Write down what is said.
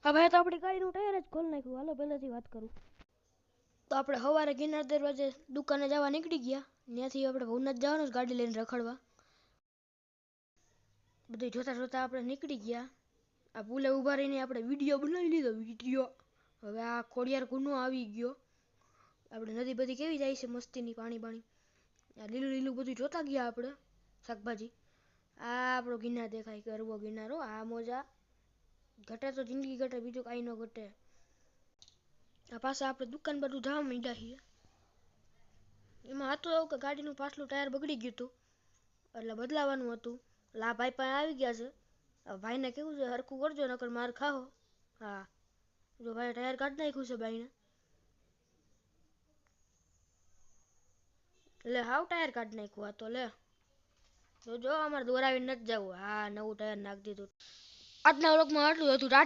હવે તો આપણી ગાડીનું ટાયર જ ખોલી નાખ્યું. હાલો પહેલાથી વાત કરું તો આપણે સવારે ગિરનાર દરવાજે દુકાને જવા નીકળી ગયા. ત્યાંથી આપણે ભવનાથ જવાનું ગાડી લઈને રખડવા. બધું જોતા જોતા આપણે નીકળી ગયા. આ પુલે ઊભા રહીને આપણે વિડીયો બનાવી લીધો. વિડીયો હવે આ ખોડિયાર કુંડો આવી ગયો. આપણે નદી બધી કેવી જાય છે મસ્તીની પાણી. આ લીલું લીલું બધું જોતા ગયા આપણે શાકભાજી. આ આપણો ગિરનાર દેખાય, ગરવો ગિરનારો. આ મોજા ઘટે તો જિંદગી ઘટે, બીજું કાંઈ ન ઘટે. આ પાછા આપણે દુકાન બધું જવા માંડ્યા છીએ. એમાં હતું એવું કે ગાડીનું પાછલું ટાયર બગડી ગયું હતું એટલે બદલાવાનું હતું. લા ભાઈ પાસે આવી ગયા છે. ભાઈને કેવું છે હરખું કરજો નકર માર ખાઓ. હા જો ભાઈ ટાયર કાઢી નાખ્યું છે ભાઈને. લે હાવ ટાયર કાઢી નાખ્યું. આ તો લે જો અમારે દોરાવીને નથી જવું. હા નવું ટાયર નાખી દીધું. આજના વ્લોગમાં આટલું હતું. ટાટા.